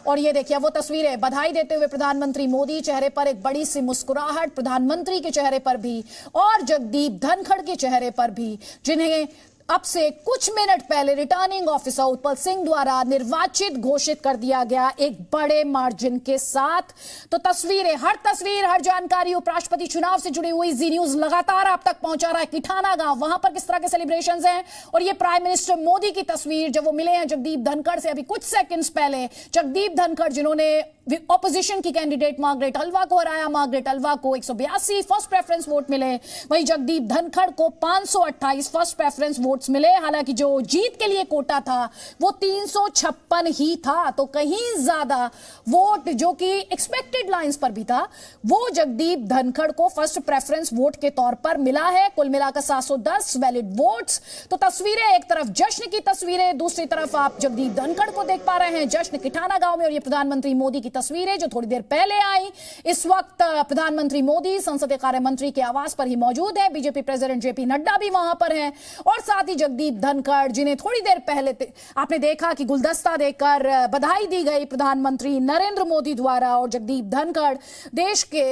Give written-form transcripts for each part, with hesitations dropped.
और ये देखिए वो तस्वीरें, बधाई देते हुए प्रधानमंत्री मोदी, चेहरे पर एक बड़ी सी मुस्कुराहट प्रधानमंत्री के चेहरे पर भी और जगदीप धनखड़ के चेहरे पर भी, जिन्हें अब से कुछ मिनट पहले रिटर्निंग ऑफिसर उत्पल सिंह द्वारा निर्वाचित घोषित कर दिया गया एक बड़े मार्जिन के साथ। तो तस्वीरें, हर तस्वीर, हर जानकारी उपराष्ट्रपति चुनाव से जुड़ी हुई जी न्यूज लगातार आप तक पहुंचा रहा है। किठाना गांव, वहां पर किस तरह के सेलिब्रेशंस हैं, और ये प्राइम मिनिस्टर मोदी की तस्वीर जब वो मिले हैं जगदीप धनखड़ से अभी कुछ सेकंड्स पहले। जगदीप धनखड़ जिन्होंने ऑपोजिशन की कैंडिडेट मार्गरेट अल्वा को हराया, मार्गरेट अल्वा को 182 फर्स्ट प्रेफरेंस वोट मिले, वहीं जगदीप धनखड़ को 528 फर्स्ट प्रेफरेंस वोट्स मिले। हालांकि जो जीत के लिए कोटा था वो 356 ही था, तो कहीं ज्यादा वोट जो कि एक्सपेक्टेड लाइंस पर भी था वो जगदीप धनखड़ को फर्स्ट प्रेफरेंस वोट के तौर पर मिला है। कुल मिलाकर 710 वैलिड वोट्स। तो तस्वीरें, एक तरफ जश्न की तस्वीरें, दूसरी तरफ आप जगदीप धनखड़ को देख पा रहे हैं जश्न किठाना गांव में, और ये प्रधानमंत्री मोदी की तस्वीरें जो थोड़ी देर पहले आई। इस वक्त प्रधानमंत्री मोदी संसदीय कार्य मंत्री के आवास पर ही मौजूद है, बीजेपी प्रेसिडेंट जेपी नड्डा भी वहां पर हैं, और साथ ही जगदीप धनखड़ जिन्हें थोड़ी देर पहले आपने देखा कि गुलदस्ता देकर बधाई दी गई प्रधानमंत्री नरेंद्र मोदी द्वारा। और जगदीप धनखड़ देश के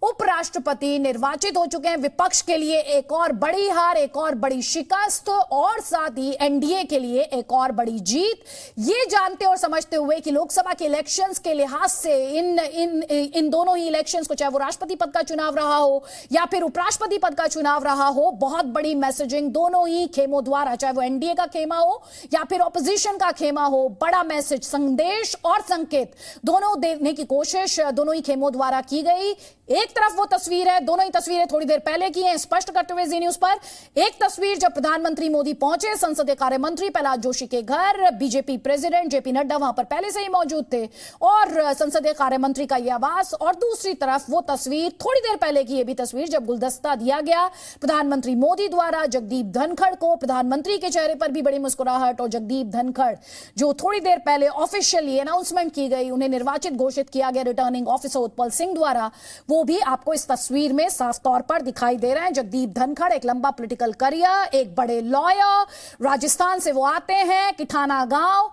उपराष्ट्रपति निर्वाचित हो चुके हैं। विपक्ष के लिए एक और बड़ी हार, एक और बड़ी शिकस्त, और साथ ही एनडीए के लिए एक और बड़ी जीत। ये जानते और समझते हुए कि लोकसभा के इलेक्शंस के लिहाज से इन दोनों ही इलेक्शंस को, चाहे वो राष्ट्रपति पद का चुनाव रहा हो या फिर उपराष्ट्रपति पद का चुनाव रहा हो, बहुत बड़ी मैसेजिंग दोनों ही खेमों द्वारा, चाहे वो एनडीए का खेमा हो या फिर ऑपोजिशन का खेमा हो, बड़ा मैसेज, संदेश और संकेत दोनों देने की कोशिश दोनों ही खेमों द्वारा की गई। एक तरफ वो तस्वीर है, दोनों ही तस्वीरें थोड़ी देर पहले की हैं, स्पष्ट करते हुए जी न्यूज पर। एक तस्वीर जब प्रधानमंत्री मोदी पहुंचे संसदीय कार्य मंत्री प्रहलाद जोशी के घर, बीजेपी प्रेसिडेंट जेपी नड्डा वहां पर पहले से ही मौजूद थे, और संसदीय कार्य मंत्री का यह आवास। और दूसरी तरफ वो तस्वीर थोड़ी देर पहले की, ये भी तस्वीर जब गुलदस्ता दिया गया प्रधानमंत्री मोदी द्वारा जगदीप धनखड़ को। प्रधानमंत्री के चेहरे पर भी बड़ी मुस्कुराहट, और जगदीप धनखड़ जो थोड़ी देर पहले ऑफिशियली अनाउंसमेंट की गई, उन्हें निर्वाचित घोषित किया गया रिटर्निंग ऑफिसर उत्पल सिंह द्वारा, वो भी आपको इस तस्वीर में साफ तौर पर दिखाई दे रहे हैं। जगदीप धनखड़, एक लंबा पॉलिटिकल करियर, एक बड़े लॉयर, राजस्थान से वो आते हैं, किठाना गांव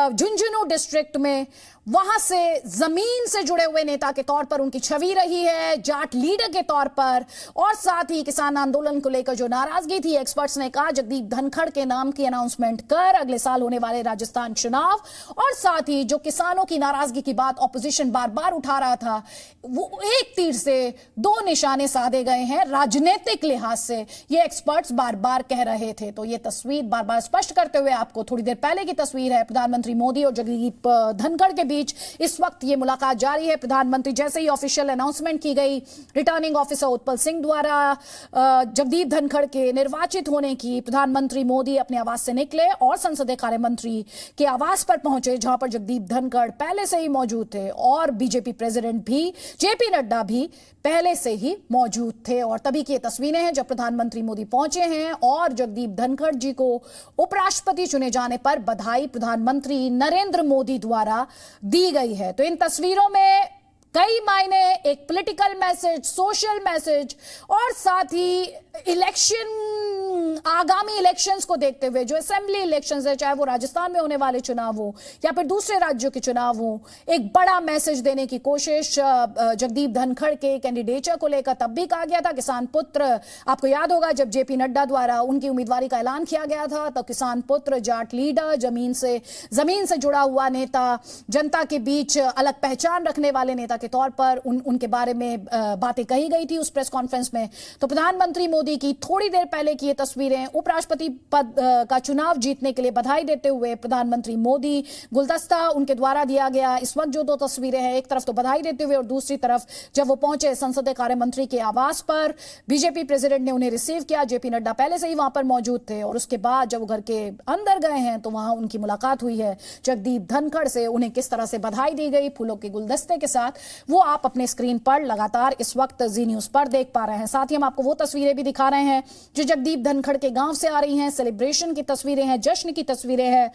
झुंझुनू डिस्ट्रिक्ट में, वहां से जमीन से जुड़े हुए नेता के तौर पर उनकी छवि रही है, जाट लीडर के तौर पर, और साथ ही किसान आंदोलन को लेकर जो नाराजगी थी, एक्सपर्ट्स ने कहा जगदीप धनखड़ के नाम की अनाउंसमेंट कर अगले साल होने वाले राजस्थान चुनाव, और साथ ही जो किसानों की नाराजगी की बात ऑपोजिशन बार बार उठा रहा था, वो एक तीर से दो निशाने साधे गए हैं राजनीतिक लिहाज से, ये एक्सपर्ट्स बार बार कह रहे थे। तो ये तस्वीर बार बार स्पष्ट करते हुए आपको थोड़ी देर पहले की तस्वीर है, प्रधानमंत्री मोदी और जगदीप धनखड़ के बीच इस वक्त ये मुलाकात जारी है। प्रधानमंत्री जैसे ही ऑफिशियल अनाउंसमेंट की गई रिटर्निंग ऑफिसर उत्पल सिंह द्वारा जगदीप धनखड़ के निर्वाचित होने की, प्रधानमंत्री मोदी अपने आवास से निकले और संसदीय कार्य मंत्री के आवास पर पहुंचे, जहां पर जगदीप धनखड़ पहले से ही मौजूद थे, और बीजेपी प्रेसिडेंट भी जेपी नड्डा भी पहले से ही मौजूद थे। और तभी की तस्वीरें हैं जब प्रधानमंत्री मोदी पहुंचे हैं और जगदीप धनखड़ जी को उपराष्ट्रपति चुने जाने पर बधाई प्रधानमंत्री नरेंद्र मोदी द्वारा दी गई है। तो इन तस्वीरों में कई मायने, एक पॉलिटिकल मैसेज, सोशल मैसेज, और साथ ही इलेक्शन, आगामी इलेक्शंस को देखते हुए जो असेंबली इलेक्शंस है, चाहे वो राजस्थान में होने वाले चुनाव हो या फिर दूसरे राज्यों के चुनाव हो, एक बड़ा मैसेज देने की कोशिश जगदीप धनखड़ के कैंडिडेचर को लेकर तब भी कहा गया था। किसान पुत्र, आपको याद होगा जब जेपी नड्डा द्वारा उनकी उम्मीदवारी का ऐलान किया गया था, तो किसान पुत्र, जाट लीडर, जमीन से जुड़ा हुआ नेता, जनता के बीच अलग पहचान रखने वाले नेता के तौर पर उनके बारे में बातें कही गई थी उस प्रेस कॉन्फ्रेंस में। तो प्रधानमंत्री मोदी की थोड़ी देर पहले की ये तस्वीरें, उपराष्ट्रपति पद का चुनाव जीतने के लिए बधाई देते हुए प्रधानमंत्री मोदी, गुलदस्ता उनके द्वारा दिया गया। इस वक्त जो दो तस्वीरें हैं, एक तरफ तो बधाई देते हुए और दूसरी तरफ जब वो पहुंचे संसदीय कार्य मंत्री के आवास पर, बीजेपी प्रेसिडेंट ने उन्हें रिसीव किया, जेपी नड्डा पहले से ही वहां पर मौजूद थे, और उसके बाद जब वो घर के अंदर गए हैं तो वहां उनकी मुलाकात हुई है जगदीप धनखड़ से। उन्हें किस तरह से बधाई दी गई फूलों के गुलदस्ते के साथ, वो आप अपने स्क्रीन पर लगातार इस वक्त जी न्यूज पर देख पा रहे हैं। साथ ही हम आपको वो तस्वीरें भी दिखा रहे हैं जो जगदीप धनखड़ के गांव से आ रही हैं, सेलिब्रेशन की तस्वीरें हैं, जश्न की तस्वीरें हैं।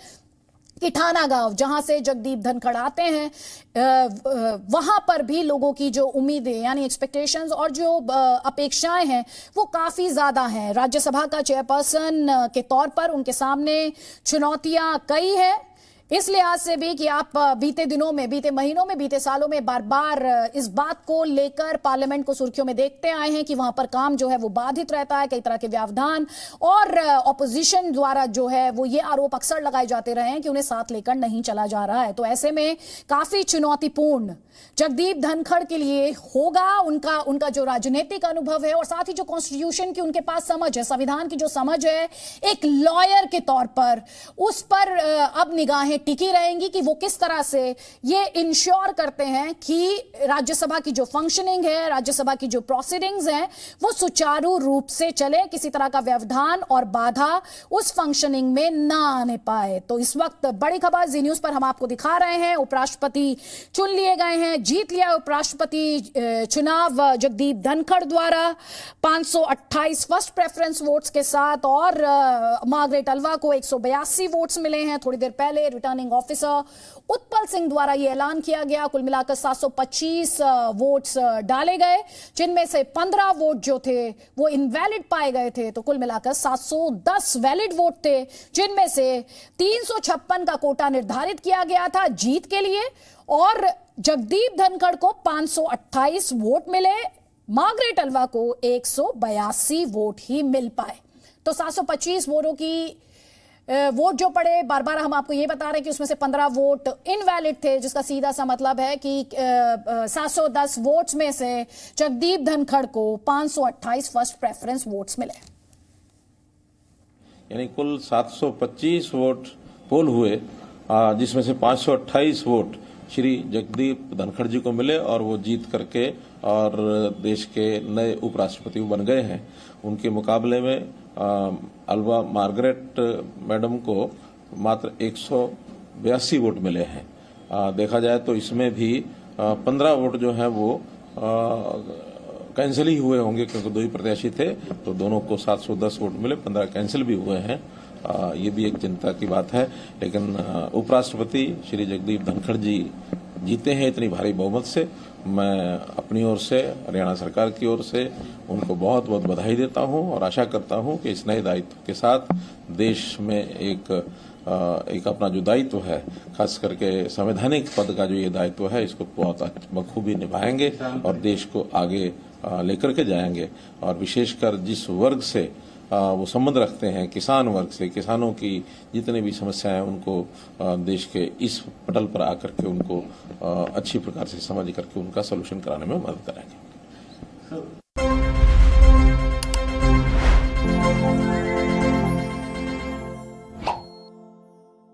किठाना गांव जहां से जगदीप धनखड़ आते हैं, वहां पर भी लोगों की जो उम्मीदें यानी एक्सपेक्टेशंस और जो अपेक्षाएं हैं वो काफी ज्यादा हैं। राज्यसभा का चेयरपर्सन के तौर पर उनके सामने चुनौतियां कई हैं। इस लिहाज से भी कि आप बीते दिनों में, बीते महीनों में, बीते सालों में बार बार इस बात को लेकर पार्लियामेंट को सुर्खियों में देखते आए हैं कि वहां पर काम जो है वो बाधित रहता है, कई तरह के व्यवधान, और ऑपोजिशन द्वारा जो है वो ये आरोप अक्सर लगाए जाते रहे हैं कि उन्हें साथ लेकर नहीं चला जा रहा है। तो ऐसे में काफी चुनौतीपूर्ण जगदीप धनखड़ के लिए होगा। उनका जो राजनीतिक अनुभव है और साथ ही जो कॉन्स्टिट्यूशन की उनके पास समझ है, संविधान की जो समझ है एक लॉयर के तौर पर, उस पर अब निगाहें टिकी रहेंगी कि वो किस तरह से ये इंश्योर करते हैं कि राज्यसभा की जो फंक्शनिंग है, राज्यसभा की जो प्रोसीडिंग्स हैं, वो सुचारू रूप से चले, किसी तरह का व्यवधान और बाधा उस फंक्शनिंग में ना आने पाए। तो इस वक्त बड़ी खबर जी न्यूज पर हम आपको दिखा रहे हैं। उपराष्ट्रपति चुन लिए गए हैं, जीत लिया उपराष्ट्रपति चुनाव जगदीप धनखड़ द्वारा 528 फर्स्ट प्रेफरेंस वोट्स के साथ, और मार्गरेट अल्वा को 182 वोट्स मिले हैं। थोड़ी देर पहले रिटर्निंग ऑफिसर उत्पल सिंह द्वारा यह ऐलान किया गया। कुल मिलाकर 725 वोट्स डाले गए, जिनमें से 15 वोट जो थे वो इनवैलिड पाए गए थे। तो कुल मिलाकर 710 वैलिड वोट थे, जिनमें से 356 का कोटा निर्धारित किया गया था जीत के लिए, और जगदीप धनखड़ को 528 वोट मिले, मार्गरेट अल्वा को 182 वोट ही मिल पाए। तो 725 वोटों की वोट जो पड़े, बार बार हम आपको ये बता रहे हैं कि उसमें से 15 वोट इनवैलिड थे, जिसका सीधा सा मतलब है कि 710 वोट्स में से जगदीप धनखड़ को 528 फर्स्ट प्रेफरेंस वोट्स मिले। यानी कुल 725 वोट पोल हुए, जिसमें से 528 वोट श्री जगदीप धनखड़ जी को मिले और वो जीत करके और देश के नए उपराष्ट्रपति बन गए हैं। उनके मुकाबले में अल्वा मार्गरेट मैडम को मात्र 182 वोट मिले हैं। देखा जाए तो इसमें भी 15 वोट जो है वो कैंसिल ही हुए होंगे, क्योंकि दो ही प्रत्याशी थे, तो दोनों को 710 वोट मिले, 15 कैंसिल भी हुए हैं। ये भी एक चिंता की बात है। लेकिन उपराष्ट्रपति श्री जगदीप धनखड़ जी जीते हैं इतनी भारी बहुमत से। मैं अपनी ओर से, हरियाणा सरकार की ओर से उनको बहुत बहुत बधाई देता हूं और आशा करता हूं कि इस नए दायित्व के साथ देश में एक अपना जो दायित्व है, खास करके संवैधानिक पद का जो ये दायित्व है, इसको बहुत बखूबी निभाएंगे और देश को आगे लेकर के जाएंगे। और विशेषकर जिस वर्ग से वो संबंध रखते हैं, किसान वर्ग से, किसानों की जितने भी समस्याएं हैं, उनको देश के इस पटल पर आकर के उनको अच्छी प्रकार से समझ करके उनका सलूशन कराने में मदद करेंगे।